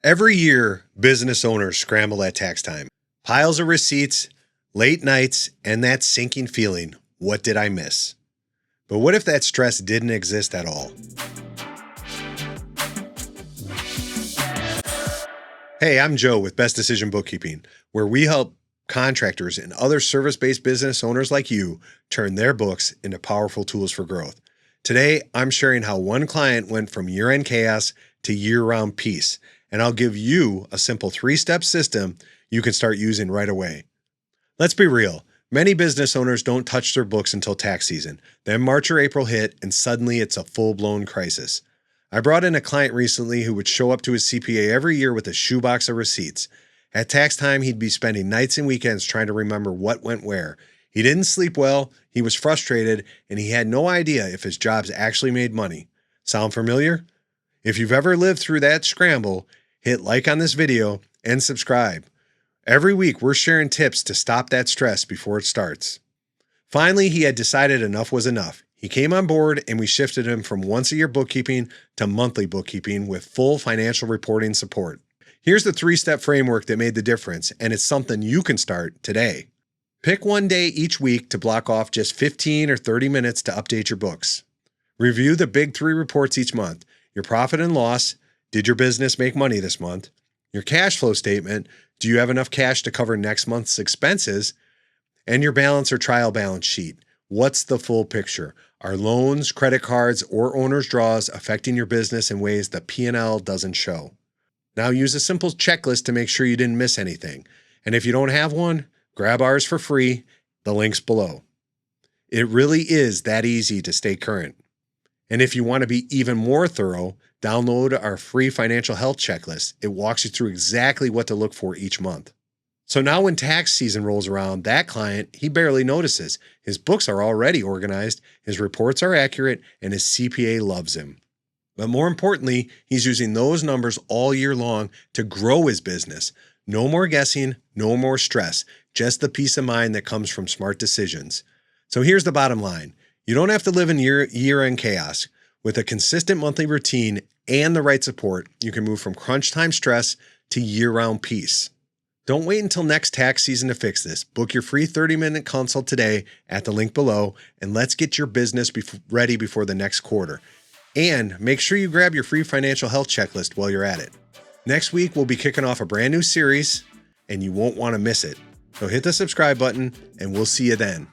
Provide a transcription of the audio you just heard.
Every year, business owners scramble at tax time. Piles of receipts, late nights, and that sinking feeling, what did I miss? But what if that stress didn't exist at all? Hey, I'm Joe with Best Decision Bookkeeping, where we help contractors and other service-based business owners like you turn their books into powerful tools for growth. Today, I'm sharing how one client went from year-end chaos to year-round peace, and I'll give you a simple 3-step system you can start using right away. Let's be real. Many business owners don't touch their books until tax season. Then March or April hit, and suddenly it's a full-blown crisis. I brought in a client recently who would show up to his CPA every year with a shoebox of receipts. At tax time, he'd be spending nights and weekends trying to remember what went where. He didn't sleep well, he was frustrated, and he had no idea if his jobs actually made money. Sound familiar? If you've ever lived through that scramble, hit like on this video and subscribe. Every week, we're sharing tips to stop that stress before it starts. Finally, he had decided enough was enough. He came on board and we shifted him from once-a-year bookkeeping to monthly bookkeeping with full financial reporting support. Here's the 3-step framework that made the difference, and it's something you can start today. Pick one day each week to block off just 15 or 30 minutes to update your books. Review the big 3 reports each month: your profit and loss, did your business make money this month? Your cash flow statement, do you have enough cash to cover next month's expenses? And your balance or trial balance sheet, what's the full picture? Are loans, credit cards, or owner's draws affecting your business in ways the P&L doesn't show? Now use a simple checklist to make sure you didn't miss anything. And if you don't have one, grab ours for free. The link's below. It really is that easy to stay current. And if you want to be even more thorough, download our free financial health checklist. It walks you through exactly what to look for each month. So now when tax season rolls around, that client, he barely notices. His books are already organized, his reports are accurate, and his CPA loves him. But more importantly, he's using those numbers all year long to grow his business. No more guessing, no more stress, just the peace of mind that comes from smart decisions. So here's the bottom line. You don't have to live in year-end chaos. With a consistent monthly routine and the right support, you can move from crunch time stress to year-round peace. Don't wait until next tax season to fix this. Book your free 30-minute consult today at the link below, and let's get your business ready before the next quarter. And make sure you grab your free financial health checklist while you're at it. Next week, we'll be kicking off a brand new series, and you won't want to miss it. So hit the subscribe button, and we'll see you then.